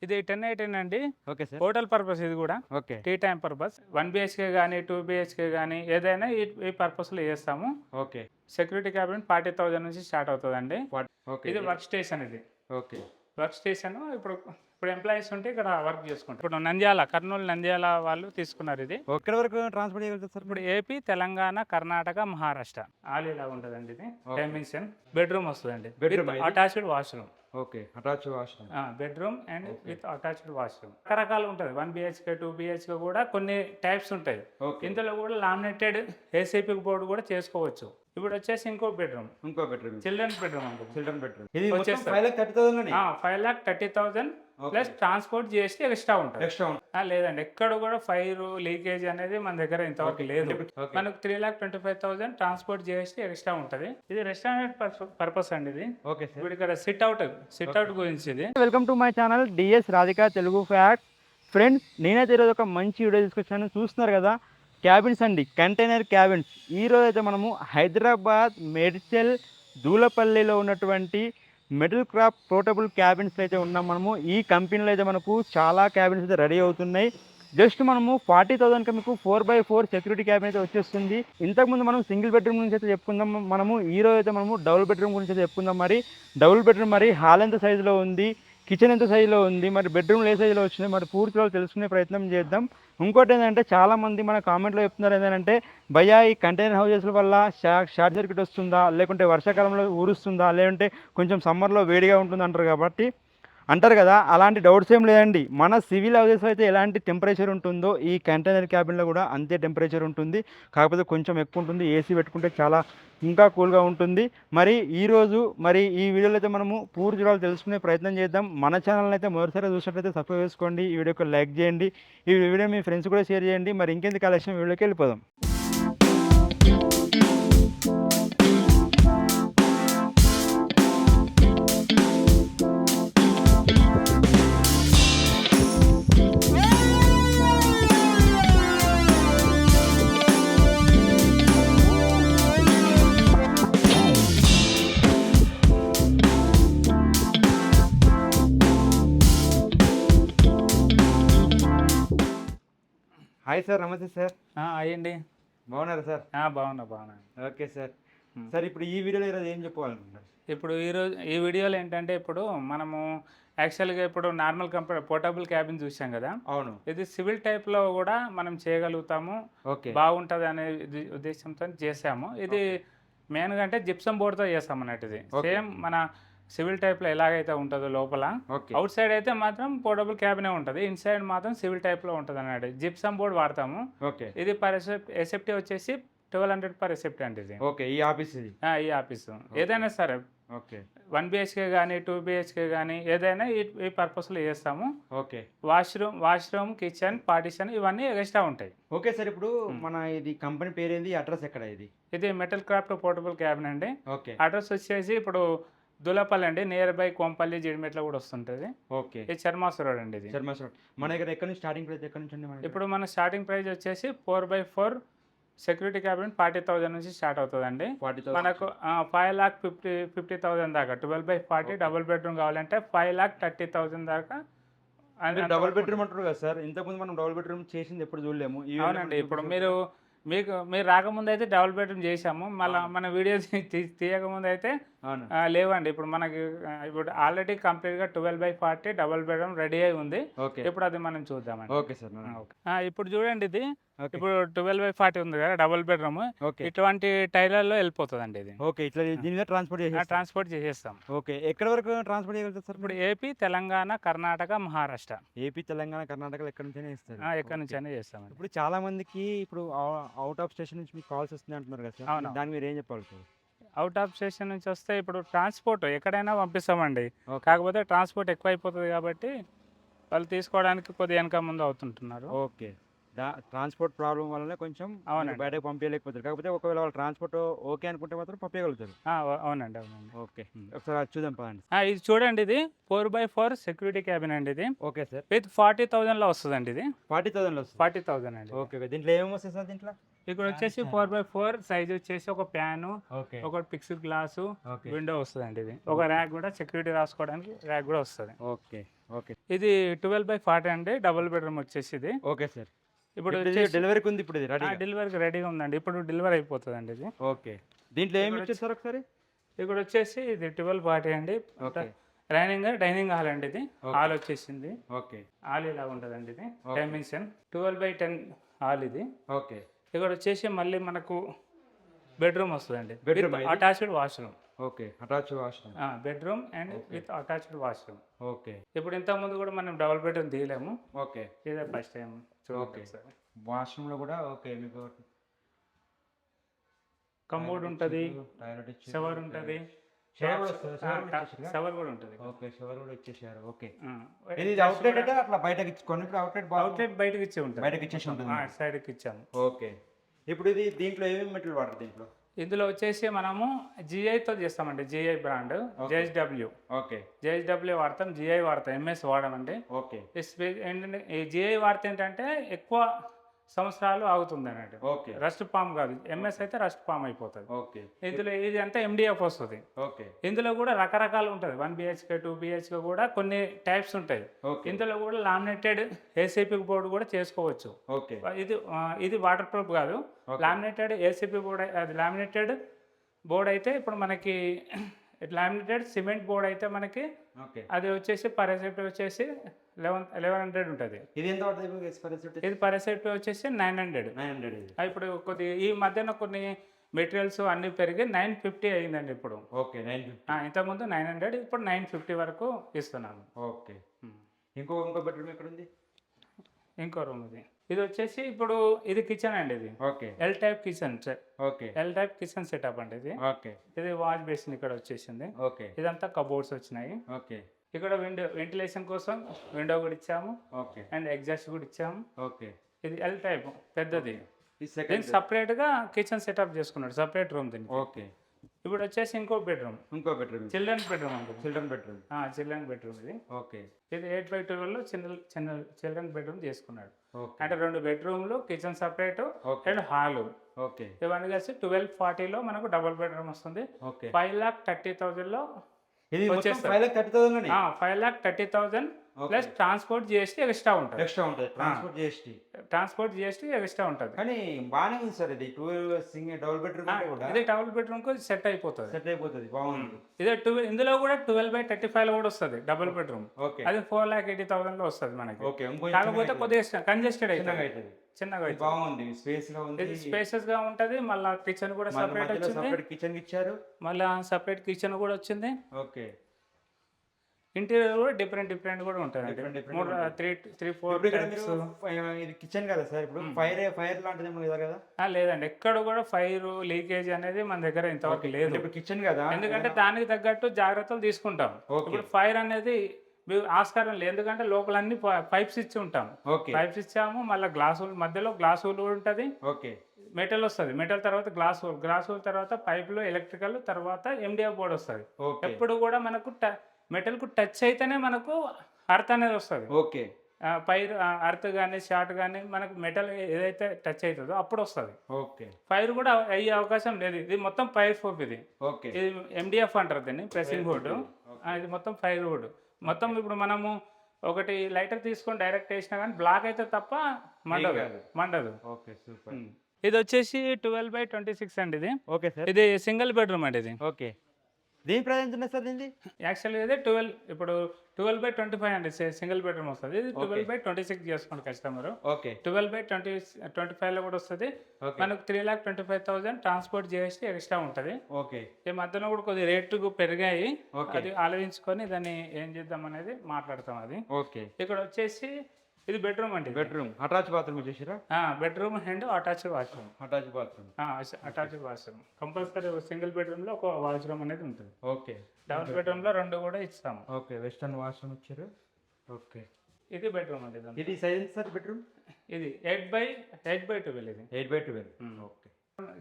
ఇది 10/18 అండి. Okay sir. Hotel purpose ఇది కూడా. Okay. Tea time purpose. 1 BHK గానీ, 2 బీహెచ్‌కే గానీ ఏదైనా ఈ పర్పస్‌లో చేస్తాము. ఓకే. సెక్యూరిటీ క్యాబిన్ 40,000 నుంచి స్టార్ట్ అవుతదండి. ఓకే. ఇది వర్క్ స్టేషన్ ఇది. ఓకే. వర్క్ స్టేషన్ ఇప్పుడు ఎంప్లాయీస్ ఉంటే ఇక్కడ వర్క్ చేసుకుంటారు. ఇప్పుడు కర్నూలు, నంద్యాల వాళ్ళు తీసుకున్నారు ఇది. ఎక్కడి వరకు ట్రాన్స్‌పోర్ట్ చేయగలుగుతారు సార్ ఇప్పుడు ఏపీ, తెలంగాణ, కర్ణాటక, మహారాష్ట్ర ఆల్ ఇలా ఉంటదండి ఇది. డైమెన్షన్ బెడ్రూమ్ వస్తదండి. బెడ్రూమా ఇది? Attached washroom. Okay. Attached washroom. Bedroom and with attached washroom. రకరకాలు ఉంటది. 1 బీహెచ్‌కే, 2 బీహెచ్‌కే కూడా కొన్ని టైప్స్ ఉంటాయి. ఓకే. ఇందులో కూడా లామినేటెడ్ ఏసీపీ బోర్డు కూడా చేసుకోవచ్చు. ఇప్పుడు వచ్చేసి ఇంకో బెడ్రూమ్. ఇంకో బెడ్రూమ్. చిల్డ్రన్స్ బెడ్రూమ్ ఉంటుంది. Children bedroom. ఇది మొత్తం వచ్చేస్తది. 5,30,000 లోనే. 5,30,000 okay. Plus transport GST extra ఉంటది. ఎక్స్ట్రా ఉంటుంది. లేదండి, ఎక్కడ కూడా ఫైర్ లీకేజ్ అనేది మన దగ్గర ఇంతవరకు లేదు. ఓకే. మనకు 3,25,000 ట్రాన్స్పోర్ట్ జీఎస్టీ ఎక్స్ట్రా ఉంటది. ఇది రెస్టారెంట్ పర్పస్ అండి ఇది. Okay sir. ఇప్పుడు ఇక్కడ సిట్ అవుట్ గురించి ఇది. Welcome to my channel DS Radhika Telugu fact. Friends, నేనైతే ఈరోజు ఒక మంచి వీడియో తీసుకొచ్చాను. చూస్తున్నారు కదా, క్యాబిన్స్ అండి, కంటైనర్ క్యాబిన్స్. ఈరోజు అయితే మనము హైదరాబాద్ మేడ్చల్ దూలపల్లిలో ఉన్నటువంటి మెటల్ క్రాఫ్ట్ పోర్టబుల్ క్యాబిన్స్ అయితే ఉన్నాం. మనము ఈ కంపెనీలో అయితే మనకు చాలా క్యాబిన్స్ అయితే రెడీ అవుతున్నాయి. జస్ట్ మనము 40,000కి మీకు 4x4 సెక్యూరిటీ క్యాబిన్ అయితే వచ్చేస్తుంది. ఇంతకుముందు మనం సింగిల్ బెడ్రూమ్ గురించి అయితే చెప్పుకుందాం. మనము ఈరోజు అయితే మనము డబుల్ బెడ్రూమ్ గురించి అయితే చెప్పుకుందాం. మరి డబుల్ బెడ్రూమ్ మరి హాల్ ఎంత సైజులో ఉంది, కిచెన్ ఎంత సైజులో ఉంది, మరి బెడ్రూమ్లు ఏ సైజులో వచ్చినాయి, మరి పూర్తిలో తెలుసుకునే ప్రయత్నం చేద్దాం. ఇంకోటి ఏంటంటే, చాలామంది మన కామెంట్లో చెప్తున్నారు ఏంటంటే, భయ్యా ఈ కంటైనర్ హౌజెస్ వల్ల షార్ట్ సర్క్యూట్ వస్తుందా, లేకుంటే వర్షాకాలంలో ఊరుస్తుందా, లేదంటే కొంచెం సమ్మర్లో వేడిగా ఉంటుంది అంటారు కదా. అలాంటి డౌట్స్ ఏం లేదండి. మన సివిల్ హౌసెస్ అయితే ఎలాంటి టెంపరేచర్ ఉంటుందో ఈ కంటైనర్ క్యాబిన్లో కూడా అంతే టెంపరేచర్ ఉంటుంది. కాకపోతే కొంచెం ఎక్కువ ఉంటుంది. ఏసీ పెట్టుకుంటే చాలా ఇంకా కూల్గా ఉంటుంది. మరి ఈరోజు ఈ వీడియోలో అయితే మనము పూర్తి వివరాలు తెలుసుకునే ప్రయత్నం చేద్దాం. మన ఛానల్ అయితే మొదటిసారి చూసినట్లయితే సబ్స్క్రైబ్ చేసుకోండి, ఈ వీడియోకి లైక్ చేయండి, ఈ వీడియో మీ ఫ్రెండ్స్ కూడా షేర్ చేయండి. మరి ఇంకెందుకు కలెక్షన్ వీడియోకి వెళ్ళిపోదాం. హాయ్ సార్, నమస్తే సార్. అయ్యండి. బాగున్నారా సార్? బాగున్నా. Okay sir. సార్, ఇప్పుడు ఈ వీడియోలో ఈరోజు ఏం చెప్పుకోవాలనుకుంటున్నారు? ఇప్పుడు ఈ వీడియోలో ఏంటంటే, ఇప్పుడు మనము యాక్చువల్గా ఇప్పుడు నార్మల్ పోర్టబుల్ క్యాబిన్ చూసాం కదా. అవును. ఇది సివిల్ టైప్లో కూడా మనం చేయగలుగుతాము. ఓకే. బాగుంటుంది అనే ఉద్దేశంతో చేసాము. ఇది మెయిన్గా అంటే జిప్సం బోర్డ్తో చేస్తాం అన్నట్టు. ఇది సేమ్ మన సివిల్ టైప్లో ఎలాగైతే ఉంటుందో లోపల, అవుట్ సైడ్ అయితే మాత్రం పోర్టబుల్ క్యాబినే ఉంటుంది, ఇన్సైడ్ మాత్రం సివిల్ టైప్లో ఉంటుంది అన్నట్టు. జిప్సం బోర్డ్ వాడతాము. ఓకే. ఇది పర్ ఎసెప్టీ వచ్చేసి 1,200 పర్ ఎసెప్టీ అంటే ఇది. ఓకే. ఈ ఆఫీస్ ఇది? ఈ ఆఫీసు ఏదైనా సరే, ఓకే, 1 బీహెచ్కే కానీ 2 బీహెచ్కే కానీ ఏదైనా ఈ పర్పస్లో చేస్తాము. ఓకే. వాష్రూమ్, కిచెన్, పార్టిషన్ ఇవన్నీ ఎక్స్ట్రా ఉంటాయి. ఓకే సార్, ఇప్పుడు మన ఇది కంపెనీ పేరేంది, అడ్రస్ ఎక్కడ ఇది మెటల్ క్రాఫ్ట్ పోర్టబుల్ క్యాబిన్ అండి. ఓకే. అడ్రస్ వచ్చేసి ఇప్పుడు దులపల్లి అండి, నియర్ బై కోంపల్లి, జిడిమెట్ల కూడా వస్తుంటుంది. ఓకే. ఇది చర్మాస్ రోడ్ అండి. ఇది చర్మాస్ రోడ్. మన దగ్గర ఎక్కడ నుంచి స్టార్టింగ్ ప్రైస్ ఎక్కడ నుంచి అండి? ఇప్పుడు మన స్టార్టింగ్ ప్రైస్ వచ్చేసి 4x4 సెక్యూరిటీ క్యాబిన్ 40,000 నుంచి స్టార్ట్ అవుతుందండి. మనకు 5,50,000 దాకా 12x40 డబుల్ బెడ్రూమ్ కావాలంటే 5,30,000 దాకా. డబుల్ బెడ్రూమ్ అంటారు కదా సార్, ఇంతకుముందు మనం డబుల్ బెడ్రూమ్ చేసింది ఎప్పుడు చూడలేము. అవునండి, ఇప్పుడు మీరు రాకముందు అయితే డబుల్ బెడ్రూమ్ చేసాము. మళ్ళీ మన వీడియో తీయకముందు అయితే లేవండి. ఇప్పుడు మనకి ఇప్పుడు ఆల్రెడీ కంప్లీట్గా 12x40 డబుల్ బెడ్రూమ్ రెడీ అయి ఉంది. ఇప్పుడు అది మనం చూద్దామండి. Okay sir. ఇప్పుడు చూడండి, ఇది ఇప్పుడు 12x40 ఉంది కదా డబుల్ బెడ్రూమ్. ఇటువంటి టైలర్లో వెళ్ళిపోతుందండి ఇది. ఓకే. ఇట్లా ట్రాన్స్పోర్ట్ చేసేస్తాం. ఓకే. ఎక్కడ వరకు ట్రాన్స్పోర్ట్ చేయగలుగుతారు సార్? ఇప్పుడు ఏపీ, తెలంగాణ, కర్ణాటక, మహారాష్ట్ర. ఏపీ, తెలంగాణ, కర్ణాటకలో ఎక్కడి నుంచైనా ఇస్తారు? ఎక్కడి నుంచైనా చేస్తాం. ఇప్పుడు చాలా మందికి ఇప్పుడు అవుట్ ఆఫ్ స్టేషన్ నుంచి మీకు కాల్స్ వస్తున్నాయి అంటున్నారు కదా సార్. అవును. దాని మీరు ఏం చెప్పాలి సార్? అవుట్ ఆఫ్ స్టేషన్ నుంచి వస్తే ఇప్పుడు ట్రాన్స్పోర్ట్ ఎక్కడైనా పంపిస్తామండి. కాకపోతే ట్రాన్స్పోర్ట్ ఎక్కువ అయిపోతుంది కాబట్టి వాళ్ళు తీసుకోవడానికి కొద్దిగా వెనక ముందు అవుతుంటున్నారు. ఓకే. ట్రాన్స్పోర్ట్ ప్రాబ్లం వల్లనే కొంచెం బయటకు పంపించలేకపోతారు. కాకపోతే ఒకవేళ వాళ్ళు ట్రాన్స్పోర్ట్ ఓకే అనుకుంటే మాత్రం పంపించగలుగుతారు. అవునండి. ఓకే. ఒకసారి చూద్దాం పదండి. ఇది చూడండి, ఇది 4x4 సెక్యూరిటీ క్యాబిన్ అండి ఇది. Okay sir. విత్ 40,000లో వస్తుందండి ఇది. 40,000లో? 40,000 అండి. ఓకే. దీంట్లో ఏమేమి వస్తాయి సార్? ఇక్కడ వచ్చేసి 4x4 సైజ్ వచ్చేసి ఒక ప్యాను, ఓకే ఒక పిక్స్డ్ గ్లాసు, ఓకే విండో వస్తుందండి. ఇది ఒక ర్యాక్ కూడా సెక్యూరిటీ రాసుకోవడానికి ర్యాక్ కూడా వస్తుంది. ఓకే ఓకే ఇది 12x40 అండి, డబుల్ బెడ్రూమ్ వచ్చేసి ఇది. Okay sir. ఇప్పుడు ఇప్పుడు డెలివరీకి ఉంది, ఇప్పుడు ఇది రెడీ. డెలివరీకి రెడీగా ఉందండి, ఇప్పుడు డెలివరీ అయిపోతుందండి ఇది. ఓకే. దీంట్లో ఏమి ఇచ్చారు సార్ ఒకసారి? ఇక్కడ వచ్చేసి ఇది 12x40 అండి. ఓకే. డైనింగ్ హాల్ అండి ఇది. హాల్ వచ్చేసింది. ఓకే. హాల్ ఇలా ఉంటుందండి ఇది. డైమెన్షన్ 12x10 హాల్ ఇది. ఓకే. ఇక్కడ వచ్చేసి మళ్ళీ మనకు బెడ్రూమ్ వస్తుందండి, bedroom attached washroom. Okay. Attach washroom. Bedroom and with attached washroom. Okay. ఇప్పుడు ఇంత ముందు కూడా మనం డబుల్ బెడ్రూమ్ తీయలేము, ఓకే. ఇదే ఫస్ట్ టైం. ఓకే. వాష్రూమ్ లో కూడా ఓకే మీకు కమోడ్ ఉంటుంది, టాయిలెట్ షవర్ ఉంటుంది, షవర్ కూడా ఉంటుంది. ఓకే. షవర్ కూడా ఇచ్చేసారు. ఓకే. ఇది అవుట్లెట్ అంటే అట్లా బయటకి ఇచ్చుకోండి. ఇప్పుడు అవుట్లెట్ బయటకి ఇచ్చే ఉంటుంది, బయటకి ఇచ్చేసి ఉంటుంది. సైడ్కి ఇచ్చాము. ఓకే. ఇప్పుడు ఇది దీంట్లో ఏమేమి మెటీరియల్ వాడతారు దీంట్లో? ఇందులో వచ్చేసి మనము జిఐతో చేస్తామండి, జిఐ బ్రాండ్, జేహెచ్డబ్ల్యూ. ఓకే. జేహెచ్డబ్ల్యూ వాడతాం, జిఐ వాడతాం, ఎంఎస్ వాడమండి. ఓకే. ఏంటంటే ఈ జిఐ వాడితే ఏంటంటే ఎక్కువ సంవత్సరాలు ఆగుతుంది అన్నట్టు. ఓకే. రస్ట్ పామ్ కాదు, ఎంఎస్ అయితే రస్ట్ పామ్ అయిపోతుంది. ఓకే. ఇందులో ఇది అంటే ఎండిఎఫ్ వస్తుంది. ఓకే. ఇందులో కూడా రకరకాలు ఉంటుంది, 1 BHK 2 BHK కూడా కొన్ని టైప్స్ ఉంటాయి. ఇందులో కూడా లామినేటెడ్ ఏసీపీ బోర్డు కూడా చేసుకోవచ్చు. ఓకే. ఇది వాటర్ ప్రూఫ్ కాదు, లామినేటెడ్ ఏసీపీ బోర్డ్. అది లామినేటెడ్ బోర్డ్ అయితే ఇప్పుడు మనకి లామినేటెడ్ సిమెంట్ బోర్డ్ అయితే మనకి అది వచ్చేసి పర్ ఎస్ఎఫ్టీ వచ్చేసి 1100 ఉంటుంది. ఇది ఎంత పడుతుంది? ఇది పర్ ఎస్ఎఫ్టీ వచ్చేసి 900. ఇప్పుడు కొద్ది ఈ మధ్యన కొన్ని మెటీరియల్స్ అన్ని పెరిగి 950 అయిందండి ఇప్పుడు. ఓకే. 950. ఇంతకుముందు 900, ఇప్పుడు 950 వరకు ఇస్తున్నాను. ఓకే. ఇంకో బెడ్రూమ్ ఎక్కడ ఉంది? ఇంకో రూమ్ ఇది వచ్చేసి ఇప్పుడు ఇది కిచెన్ అండి. ఇది okay. L type kitchen. Okay. L type kitchen setup అండి ఇది. ఓకే. ఇది వాష్ బేసిన్ ఇక్కడ వచ్చేసింది. ఓకే. ఇదంతా కబోర్డ్స్ వచ్చినాయి. ఓకే. ఇక్కడ వెంటిలేషన్ కోసం విండో కూడా ఇచ్చాము. ఓకే. అండ్ ఎగ్జాస్ట్ కూడా ఇచ్చాము. ఓకే. ఇది ఎల్ టైప్ పెద్దది. దీనికి సపరేట్ గా కిచెన్ సెటప్ చేసుకున్నాడు, సపరేట్ రూమ్ దీనికి. ఓకే. ఇప్పుడు వచ్చేసి ఇంకో బెడ్రూమ్, చిల్డ్రన్ బెడ్రూమ్ ఉంటుంది. చిల్డ్రన్ బెడ్రూమ్ ఇది. ఓకే. ఇది 8x12 లో చిల్డ్రన్ బెడ్రూమ్ చేసుకున్నాడు. అంటే 2 బెడ్రూమ్లు, kitchen separate and hall. Okay. ఇవన్నీ కలిసి 1240 లో మనకు డబుల్ బెడ్రూమ్ వస్తుంది. 5,30,000 లో వచ్చేస్తుంది. 5,30,000 ప్లస్ ట్రాన్స్పోర్ట్ జిఎస్టీ ఎక్స్ట్రా ఉంటుంది. ట్రాన్స్పోర్ట్ జిఎస్టీ ఎక్స్ట్రా ఉంటుంది. కానీ బాగానే ఉంది సార్. ఇది డబుల్ బెడ్రూమ్ ఇది డబుల్ బెడ్రూమ్ కు సెట్ అయిపోతుంది. బాగుంది. ఇదే ఇందులో కూడా 12/35 లో కూడా వస్తుంది డబుల్ బెడ్రూమ్. అది 4,80,000 లో వస్తుంది మనకి. కాకపోతే కొద్దిగా కంజెస్టెడ్ అవుతుంది, చిన్నగా బాగుంది. స్పేసెస్ గా ఉంటది. మళ్ళీ కిచెన్ కూడా సపరేట్ వచ్చింది. కిచెన్ ఇచ్చారు, మళ్ళీ సపరేట్ కిచెన్ కూడా వచ్చింది. ఓకే. ఇంటీరియర్ కూడా డిఫరెంట్ కూడా ఉంటుంది. 3-4 ఇది కిచెన్ కదా సార్. ఇప్పుడు ఫైర్ లాంటిది ఏమో కదా? లేదండి, ఎక్కడ కూడా ఫైర్ లీకేజ్ అనేది మన దగ్గర ఇంతవరకు లేదు. ఇప్పుడు కిచెన్ కదా, ఎందుకంటే దానికి తగ్గట్టు జాగ్రత్తలు తీసుకుంటాం. ఇప్పుడు ఫైర్ అనేది ఆస్కారం లేదు, ఎందుకంటే లోపల అన్ని పైప్స్ ఇచ్చి ఉంటాం. పైప్స్ ఇచ్చాము, మళ్ళీ మధ్యలో గ్లాస్ హోల్ కూడా ఉంటుంది. మెటల్ వస్తుంది, మెటల్ తర్వాత గ్లాస్ హోల్ తర్వాత పైపులు, ఎలక్ట్రికల్, తర్వాత ఎండిఎఫ్ బోర్డ్ వస్తుంది. ఎప్పుడు కూడా మనకు మెటల్ కు టచ్ అయితేనే మనకు అర్త్ అనేది వస్తుంది. ఓకే. ఫైర్ అర్త్ కానీ షార్ట్ కానీ మనకు మెటల్ ఏదైతే టచ్ అవుతుందో అప్పుడు వస్తుంది. ఓకే. ఫైర్ కూడా అయ్యే అవకాశం లేదు. ఇది మొత్తం ఫైర్ ప్రూఫ్. ఇది ఎండిఎఫ్ అంటారు దీన్ని, ప్రెసింగ్ బోర్డు. ఇది మొత్తం ఫైర్ బోర్డు. మొత్తం ఇప్పుడు మనము ఒకటి లైటర్ తీసుకొని డైరెక్ట్ వేసినా కానీ బ్లాక్ అయితే తప్ప మండదు. Okay, super. ఇది వచ్చేసి 12/26 అండి ఇది. Okay sir. ఇది సింగిల్ బెడ్రూమ్ అండి ఇది. ఓకే. దీని ప్రైస్ ఎంత సార్? దీనికి యాక్చువల్గా ఇది 12/25 అండి సింగిల్ బెడ్రూమ్ వస్తుంది. ఇది 12/26 చేసుకోండి కస్టమర్. ఓకే. 12/25 లో కూడా వస్తుంది మనకు. 3,25,000 ట్రాన్స్పోర్ట్ జిఎస్టీ ఎక్స్ట్రా ఉంటుంది. ఓకే. ఈ మధ్యలో కూడా కొద్దిగా రేట్లు పెరిగాయి, అది ఆలోచించుకొని దాన్ని ఏం చేద్దాం అనేది మాట్లాడతాం. అది ఓకే. ఇక్కడ వచ్చేసి ఇది బెడ్రూమ్ అండి. బెడ్రూమ్ అటాచ్ బాత్రూమ్ చేసిరా? Bedroom and attached washroom. Attached washroom compulsory. Single bedroom లో ఒక వాష్రూమ్ అనేది ఉంటుంది. ఓకే. డబుల్ బెడ్రూమ్ లో 2 కూడా ఇస్తాము. ఓకే. వెస్టర్న్ వాష్రూమ్ ఇచ్చారు. ఓకే. ఇది బెడ్రూమ్ అండి. ఇది సైజ్ సార్ బెడ్రూమ్? ఇది 8/12. ఇది 8/12. ఓకే.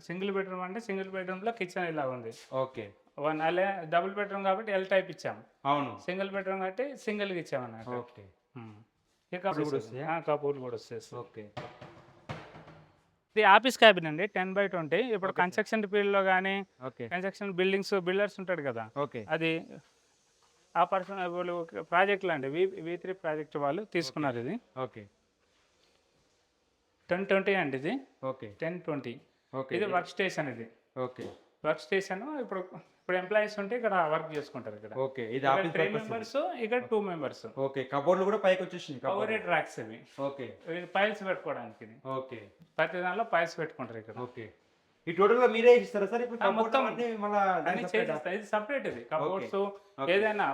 సింగిల్ బెడ్రూమ్ అంటే సింగిల్ బెడ్రూమ్ లో కిచెన్ ఇలా ఉంది. ఓకే. డబుల్ బెడ్రూమ్ కాబట్టి ఎల్ టైప్ ఇచ్చాము. అవును. సింగిల్ బెడ్రూమ్ కాబట్టి సింగిల్ గా ఇచ్చాము అన్నట్టు. ఓకే. కపూర్లు కూడా వస్తాయి. ఓకే. ఇది ఆఫీస్ క్యాబిన్ అండి 10x20. ఇప్పుడు కన్స్ట్రక్షన్ ఫీల్డ్లో కానీ ఓకే కన్స్ట్రక్షన్ బిల్డర్స్ ఉంటాడు కదా, ఓకే అది ఆ పర్సన్ వాళ్ళు ప్రాజెక్టులు అండి V3 ప్రాజెక్ట్ వాళ్ళు తీసుకున్నారు. ఇది ఓకే 1020 అండి, ఇది ఓకే 1020. ఓకే ఇది వర్క్ స్టేషన్. ఇది ఓకే వర్క్ స్టేషన్. ఇప్పుడు ఎంప్లాయీస్ ఉంటే ఇక్కడ వర్క్ చేసుకుంటారు. ఇక్కడ ఓకే ఇది ఇక్కడ ఆఫీస్ 3 మెంబర్స్, ఇక్కడ 2 మెంబర్స్. ఓకే కబోర్డ్లు కూడా పైకి వచ్చేసినాయి. ఓవర్ హెడ్ ర్యాక్స్ ఇవి. ఓకే ఫైల్స్ పెట్టుకోవడానికి. ఇది ఓకే ప్రతి దానిలో ఫైల్స్ పెట్టుకుంటారు ఇక్కడ. ఓకే ఈ టోటల్ గా మీరే ఇస్తారా సార్? ఇప్పుడు మొత్తం అన్ని మళ్ళీ అన్ని చేసేస్తారు. ఇది సపరేట్. ఇది కబోర్డ్స్ Okay. ఏదైనా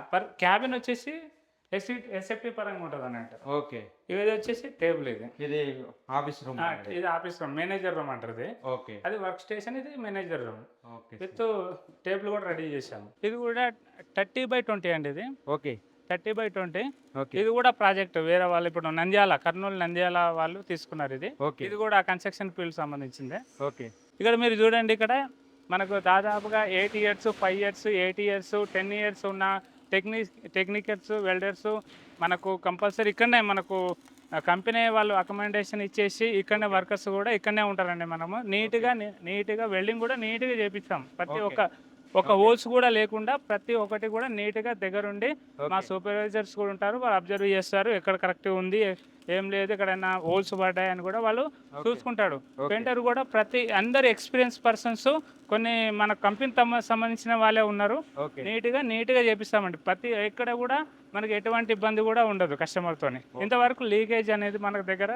క్యాబిన్ వచ్చేసి ఎస్ఎఫ్టీ పరంగా ఉంటుంది అన్నట్టు. ఓకే ఇది వచ్చేసి టేబుల్. ఇది ఆఫీస్ రూమ్. ఇది ఆఫీస్ రూమ్, మేనేజర్ రూమ్ అంటారు ఇది. ఓకే అది వర్క్ స్టేషన్, ఇది manager room. Okay with table కూడా రెడీ చేశాము. ఇది కూడా 30x20 అండి. ఇది ఓకే 30x20. ఓకే ఇది కూడా ప్రాజెక్ట్ వేరే వాళ్ళు ఇప్పుడు కర్నూలు నంద్యాల వాళ్ళు తీసుకున్నారు. ఇది ఓకే ఇది కూడా కన్స్ట్రక్షన్ ఫీల్డ్ సంబంధించిందే. ఓకే ఇక్కడ మీరు చూడండి, ఇక్కడ మనకు దాదాపుగా 8 ఇయర్స్, 5 ఇయర్స్, 8 ఇయర్స్, 10 ఇయర్స్ ఉన్న టెక్నికల్స్, వెల్డర్స్ మనకు కంపల్సరీ ఇక్కడనే మనకు కంపెనీ వాళ్ళు అకామిడేషన్ ఇచ్చేసి ఇక్కడనే వర్కర్స్ కూడా ఇక్కడనే ఉంటారండి. మనము నీట్గా వెల్డింగ్ కూడా నీట్గా చేపిస్తాం. ప్రతి ఒక హోల్స్ కూడా లేకుండా ప్రతి ఒక్కటి కూడా నీట్గా దగ్గరుండి మా సూపర్వైజర్స్ కూడా ఉంటారు. వాళ్ళు అబ్జర్వ్ చేస్తారు ఎక్కడ కరెక్ట్ ఉంది, ఏం లేదు, ఎక్కడైనా హోల్స్ పడ్డాయని కూడా వాళ్ళు చూసుకుంటాడు. పెయింటర్ కూడా అందరు ఎక్స్పీరియన్స్ పర్సన్స్, కొన్ని మన కంపెనీ సంబంధించిన వాళ్ళే ఉన్నారు. నీట్గా చేపిస్తామండి. ఎక్కడ కూడా మనకి ఎటువంటి ఇబ్బంది కూడా ఉండదు కస్టమర్తో. ఇంతవరకు లీకేజ్ అనేది మనకు దగ్గర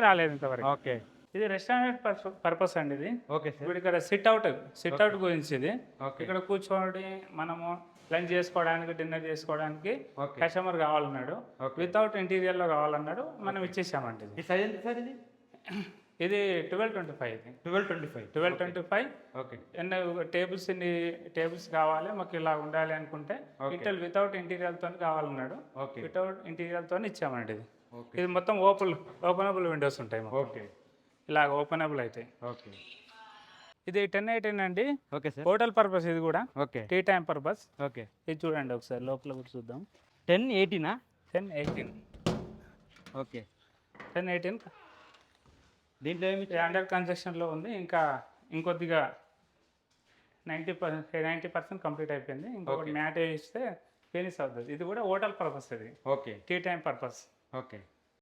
రాలేదు ఇంతవరకు. ఓకే ఇది రెస్టారెంట్ పర్పస్ అండి. ఇది ఓకే ఇప్పుడు ఇక్కడ సిట్ అవుట్ గురించి. ఇది ఇక్కడ కూర్చోండి, మనము లంచ్ చేసుకోవడానికి, డిన్నర్ చేసుకోవడానికి కస్టమర్ కావాలన్నాడు, వితౌట్ ఇంటీరియర్ లో కావాలన్నాడు, మనం ఇచ్చేసామండి. ఇది 1225. 1225. ఓకే టేబుల్స్ కావాలి మాకు, ఇలా ఉండాలి అనుకుంటే వితౌట్ ఇంటీరియర్ తో కావాలన్నాడు, వితౌట్ ఇంటీరియర్ తో ఇచ్చామండి. ఇది మొత్తం ఓపెనబుల్ విండోస్ ఉంటాయి. ఓకే ఇలా ఓపెనబుల్ అవుతాయి. ఓకే ఇది 1018 అండి. Okay sir hotel purpose. ఇది కూడా okay tea time purpose. Okay ఇది చూడండి ఒకసారి లోపల కూడా చూద్దాం. 1018. 1018. ఓకే 1018 దీంట్లో ఏమి అండర్ కన్స్ట్రక్షన్లో ఉంది. ఇంకొద్దిగా 90% కంప్లీట్ అయిపోయింది. ఇంకొకటి మ్యాట్ వేస్తే ఫినిష్ అవుతుంది. ఇది కూడా హోటల్ పర్పస్. ఇది okay tea time purpose. Okay